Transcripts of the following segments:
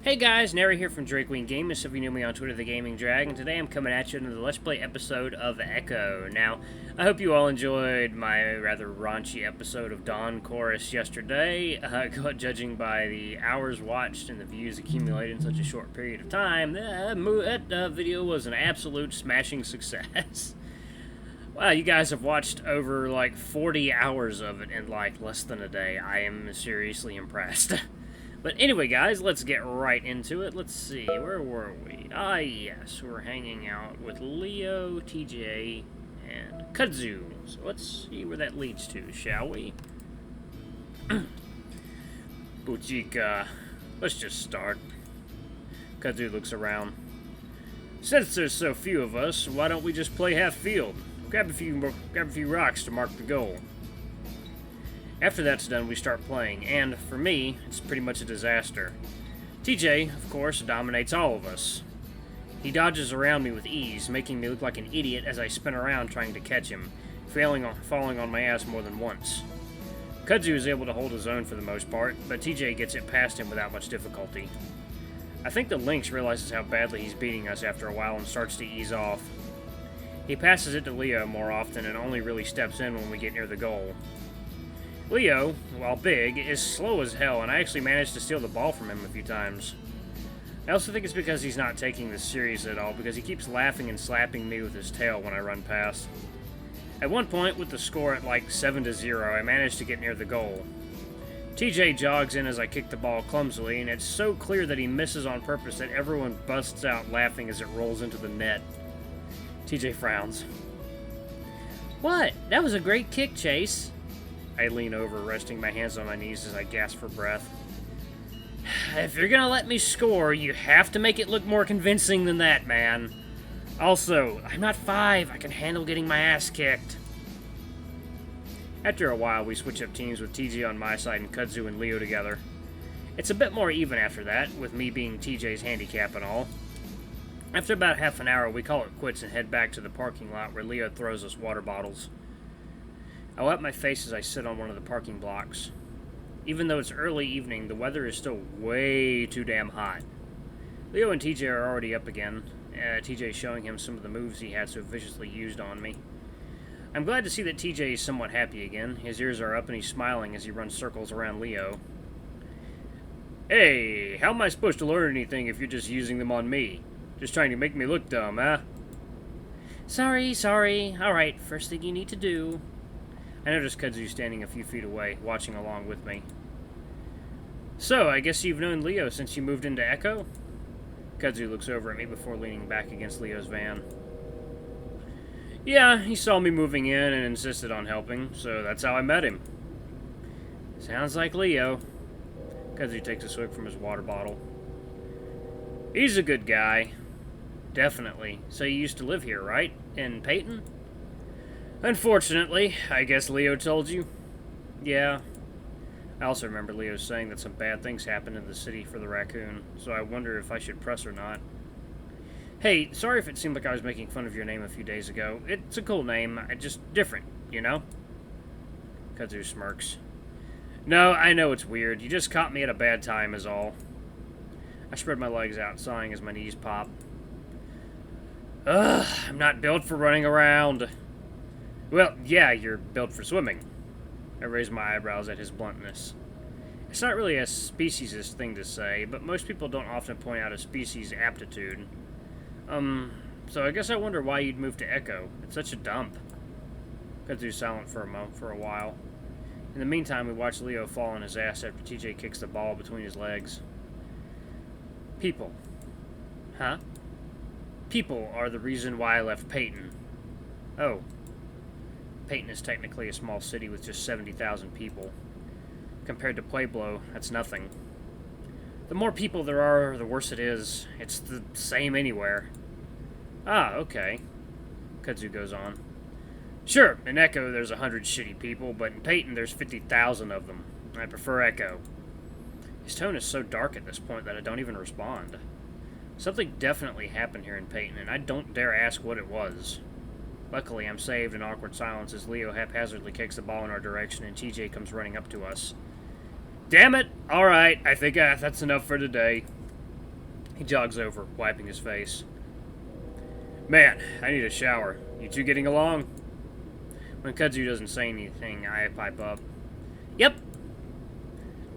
Hey guys, Nary here from Drakewing Gaming. Some of you know me on Twitter, The Gaming Dragon. Today I'm coming at you with another Let's Play episode of Echo. Now, I hope you all enjoyed my rather raunchy episode of Dawn Chorus yesterday. Judging by the hours watched and the views accumulated in such a short period of time, that video was an absolute smashing success. Wow, you guys have watched over like 40 hours of it in like less than a day. I am seriously impressed. But anyway, guys, let's get right into it. Let's see, where were we? Ah, yes, we're hanging out with Leo, TJ, and Kudzu. So let's see where that leads to, shall we? Boutique, let's just start. Kudzu looks around. Since there's so few of us, why don't we just play half field? Grab a few rocks to mark the goal. After that's done, we start playing, and for me, it's pretty much a disaster. TJ, of course, dominates all of us. He dodges around me with ease, making me look like an idiot as I spin around trying to catch him, falling on my ass more than once. Kudzu is able to hold his own for the most part, but TJ gets it past him without much difficulty. I think the Lynx realizes how badly he's beating us after a while and starts to ease off. He passes it to Leo more often and only really steps in when we get near the goal. Leo, while big, is slow as hell, and I actually managed to steal the ball from him a few times. I also think it's because he's not taking this serious at all, because he keeps laughing and slapping me with his tail when I run past. At one point, with the score at like 7-0, I managed to get near the goal. TJ jogs in as I kick the ball clumsily, and it's so clear that he misses on purpose that everyone busts out laughing as it rolls into the net. TJ frowns. "What? That was a great kick, Chase." I lean over, resting my hands on my knees as I gasp for breath. "If you're gonna let me score, you have to make it look more convincing than that, man. Also, I'm not 5. I can handle getting my ass kicked." After a while, we switch up teams with TJ on my side and Kudzu and Leo together. It's a bit more even after that, with me being TJ's handicap and all. After about half an hour, we call it quits and head back to the parking lot where Leo throws us water bottles. I wipe my face as I sit on one of the parking blocks. Even though it's early evening, the weather is still way too damn hot. Leo and TJ are already up again. TJ showing him some of the moves he had so viciously used on me. I'm glad to see that TJ is somewhat happy again. His ears are up and he's smiling as he runs circles around Leo. "Hey, how am I supposed to learn anything if you're just using them on me? Just trying to make me look dumb, huh?" Sorry. Alright, first thing you need to do." I noticed Kudzu standing a few feet away, watching along with me. "So, I guess you've known Leo since you moved into Echo?" Kudzu looks over at me before leaning back against Leo's van. "Yeah, he saw me moving in and insisted on helping, so that's how I met him." "Sounds like Leo." Kudzu takes a swig from his water bottle. "He's a good guy. Definitely. So you used to live here, right? In Peyton?" "Unfortunately, I guess Leo told you." "Yeah." I also remember Leo saying that some bad things happened in the city for the raccoon, so I wonder if I should press or not. "Hey, sorry if it seemed like I was making fun of your name a few days ago. It's a cool name, just different, you know?" Kudzu smirks. "No, I know it's weird. You just caught me at a bad time is all." I spread my legs out, sighing as my knees pop. "Ugh, I'm not built for running around." "Well, yeah, you're built for swimming." I raised my eyebrows at his bluntness. It's not really a speciesist thing to say, but most people don't often point out a species' aptitude. So I guess I wonder why you'd move to Echo. It's such a dump." Kudzu's silent for a while. In the meantime, we watch Leo fall on his ass after TJ kicks the ball between his legs. "People." "Huh?" "People are the reason why I left Peyton." "Oh." Peyton is technically a small city with just 70,000 people. Compared to Pueblo, that's nothing. The more people there are, the worse it is. It's the same anywhere. "Ah, okay." Kudzu goes on. "Sure, in Echo there's 100 shitty people, but in Peyton there's 50,000 of them. I prefer Echo." His tone is so dark at this point that I don't even respond. Something definitely happened here in Peyton, and I don't dare ask what it was. Luckily, I'm saved in awkward silence as Leo haphazardly kicks the ball in our direction and TJ comes running up to us. "Damn it! Alright, I think that's enough for today." He jogs over, wiping his face. Man, I need a shower. You two getting along? When Kudzu doesn't say anything, I pipe up. Yep.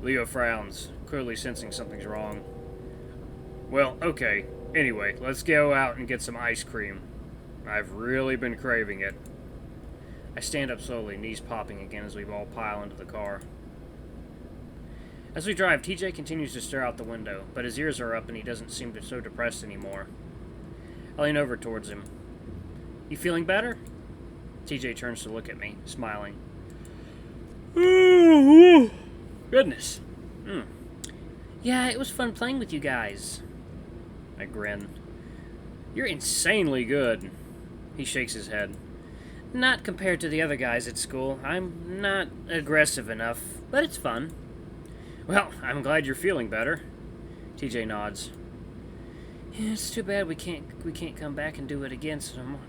Leo frowns, clearly sensing something's wrong. Well, okay. Anyway, let's go out and get some ice cream. I've really been craving it. I stand up slowly, knees popping again as we all pile into the car. As we drive, TJ continues to stare out the window, but his ears are up and he doesn't seem so depressed anymore. I lean over towards him. You feeling better? TJ turns to look at me, smiling. Goodness. Yeah, it was fun playing with you guys. I grin. You're insanely good. He shakes his head. Not compared to the other guys at school. I'm not aggressive enough, but it's fun. Well, I'm glad you're feeling better. TJ nods. Yeah, it's too bad we can't come back and do it again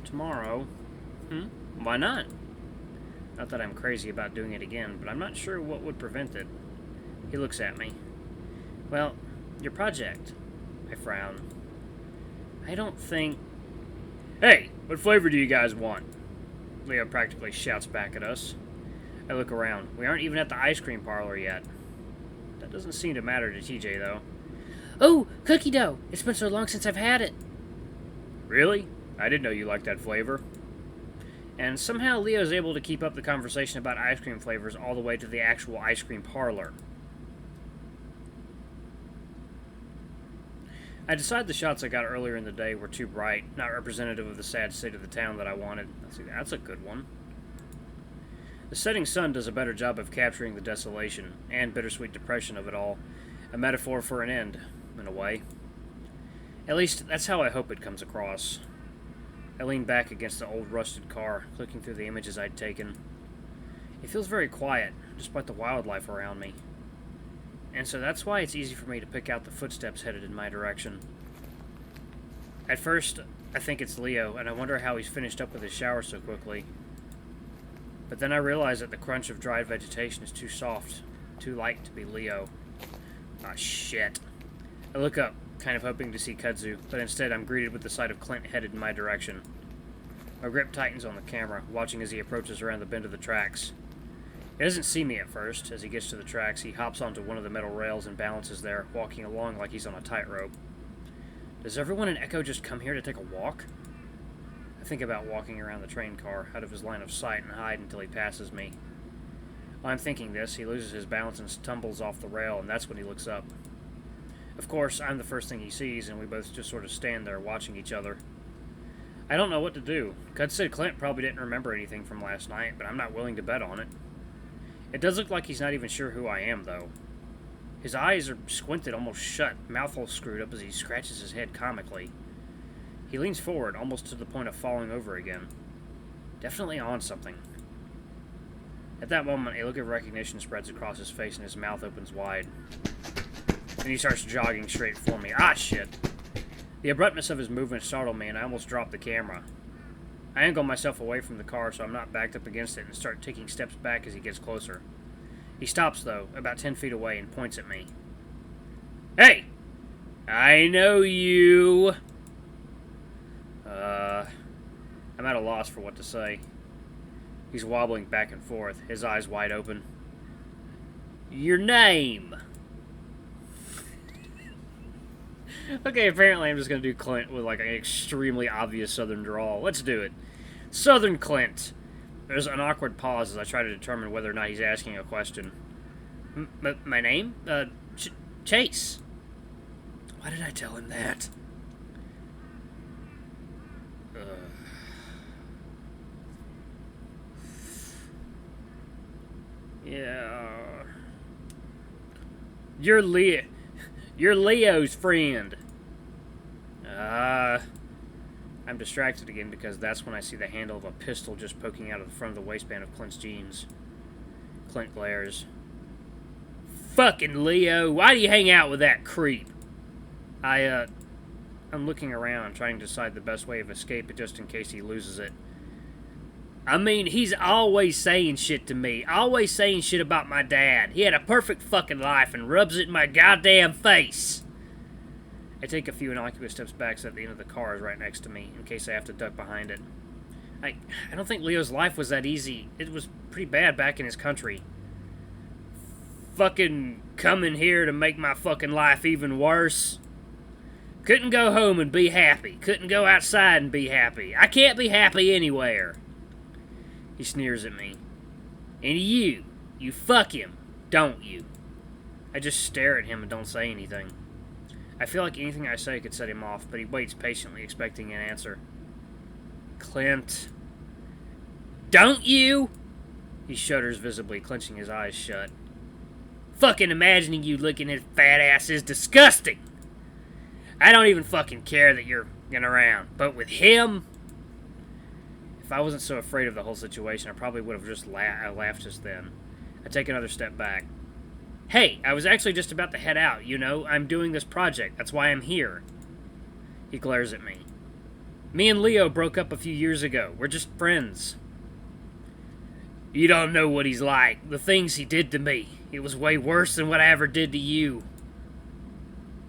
tomorrow. Why not? Not that I'm crazy about doing it again, but I'm not sure what would prevent it. He looks at me. Well, your project. I frown. I don't think... Hey, what flavor do you guys want? Leo practically shouts back at us. I look around. We aren't even at the ice cream parlor yet. That doesn't seem to matter to TJ, though. Oh, cookie dough! It's been so long since I've had it. Really? I didn't know you liked that flavor. And somehow Leo's able to keep up the conversation about ice cream flavors all the way to the actual ice cream parlor. I decide the shots I got earlier in the day were too bright, not representative of the sad state of the town that I wanted. Let's see, that's a good one. The setting sun does a better job of capturing the desolation and bittersweet depression of it all, a metaphor for an end, in a way. At least, that's how I hope it comes across. I lean back against the old rusted car, clicking through the images I'd taken. It feels very quiet, despite the wildlife around me. And so that's why it's easy for me to pick out the footsteps headed in my direction. At first, I think it's Leo, and I wonder how he's finished up with his shower so quickly. But then I realize that the crunch of dried vegetation is too soft, too light to be Leo. Ah, shit. I look up, kind of hoping to see Kudzu, but instead I'm greeted with the sight of Clint headed in my direction. My grip tightens on the camera, watching as he approaches around the bend of the tracks. He doesn't see me at first. As he gets to the tracks, he hops onto one of the metal rails and balances there, walking along like he's on a tightrope. Does everyone in Echo just come here to take a walk? I think about walking around the train car, out of his line of sight, and hide until he passes me. While I'm thinking this, he loses his balance and stumbles off the rail, and that's when he looks up. Of course, I'm the first thing he sees, and we both just sort of stand there watching each other. I don't know what to do. Cud said Clint probably didn't remember anything from last night, but I'm not willing to bet on it. It does look like he's not even sure who I am, though. His eyes are squinted almost shut, mouth hole screwed up as he scratches his head comically. He leans forward, almost to the point of falling over again. Definitely on something. At that moment, a look of recognition spreads across his face and his mouth opens wide. Then he starts jogging straight for me. Ah, shit! The abruptness of his movement startled me, and I almost dropped the camera. I angle myself away from the car so I'm not backed up against it and start taking steps back as he gets closer. He stops, though, about 10 feet away and points at me. Hey! I know you! I'm at a loss for what to say. He's wobbling back and forth, his eyes wide open. Your name! Okay, apparently I'm just gonna do Clint with like an extremely obvious southern drawl. Let's do it. Southern Clint. There's an awkward pause as I try to determine whether or not he's asking a question. My name? Chase. Why did I tell him that? Yeah. You're Leo's friend. I'm distracted again because that's when I see the handle of a pistol just poking out of the front of the waistband of Clint's jeans. Clint glares. Fucking Leo, why do you hang out with that creep? I'm looking around, trying to decide the best way of escape just in case he loses it. I mean, he's always saying shit to me. Always saying shit about my dad. He had a perfect fucking life and rubs it in my goddamn face. I take a few innocuous steps back so that the end of the car is right next to me, in case I have to duck behind it. I don't think Leo's life was that easy. It was pretty bad back in his country. Fucking coming here to make my fucking life even worse. Couldn't go home and be happy. Couldn't go outside and be happy. I can't be happy anywhere. He sneers at me. And you fuck him, don't you? I just stare at him and don't say anything. I feel like anything I say could set him off, but he waits patiently, expecting an answer. Clint. Don't you? He shudders visibly, clenching his eyes shut. Fucking imagining you licking his fat ass is disgusting. I don't even fucking care that you're around, but with him... If I wasn't so afraid of the whole situation, I probably would have just laughed just then. I take another step back. Hey, I was actually just about to head out, you know? I'm doing this project. That's why I'm here. He glares at me. Me and Leo broke up a few years ago. We're just friends. You don't know what he's like. The things he did to me. It was way worse than what I ever did to you.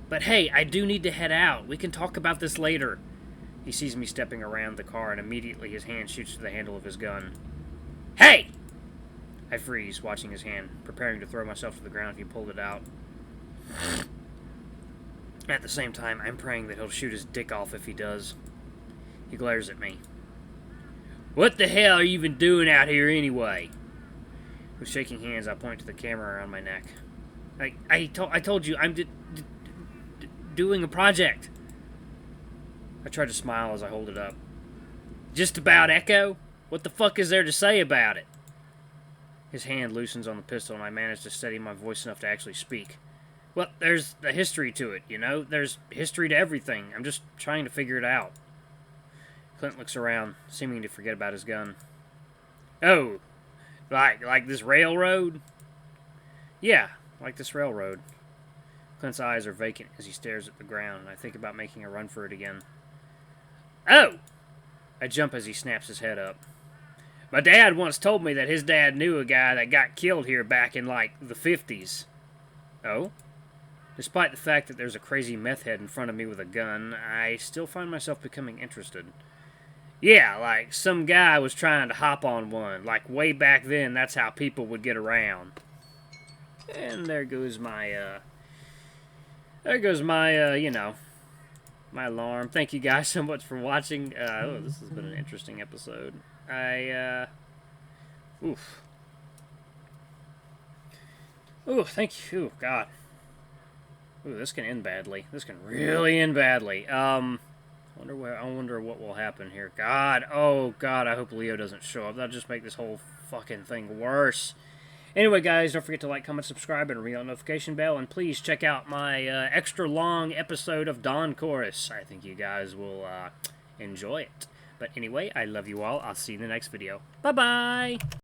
But hey, I do need to head out. We can talk about this later. He sees me stepping around the car, and immediately his hand shoots to the handle of his gun. Hey! I freeze, watching his hand, preparing to throw myself to the ground if he pulled it out. At the same time, I'm praying that he'll shoot his dick off if he does. He glares at me. What the hell are you even doing out here anyway? With shaking hands, I point to the camera around my neck. I told you, I'm doing a project. I try to smile as I hold it up. Just about, Echo? What the fuck is there to say about it? His hand loosens on the pistol, and I manage to steady my voice enough to actually speak. Well, there's a history to it, you know? There's history to everything. I'm just trying to figure it out. Clint looks around, seeming to forget about his gun. Oh, like this railroad? Yeah, like this railroad. Clint's eyes are vacant as he stares at the ground, and I think about making a run for it again. Oh! I jump as he snaps his head up. My dad once told me that his dad knew a guy that got killed here back in, like, the 50s. Oh? Despite the fact that there's a crazy meth head in front of me with a gun, I still find myself becoming interested. Yeah, like, some guy was trying to hop on one. Like, way back then, that's how people would get around. And there goes my, you know, my alarm. Thank you guys so much for watching. This has been an interesting episode. Oof. Ooh, thank you. Ooh, God. Ooh, this can end badly. This can really end badly. I wonder what will happen here. God, oh God, I hope Leo doesn't show up. That'll just make this whole fucking thing worse. Anyway, guys, don't forget to like, comment, subscribe, and ring that notification bell. And please check out my extra long episode of Dawn Chorus. I think you guys will enjoy it. But anyway, I love you all. I'll see you in the next video. Bye-bye!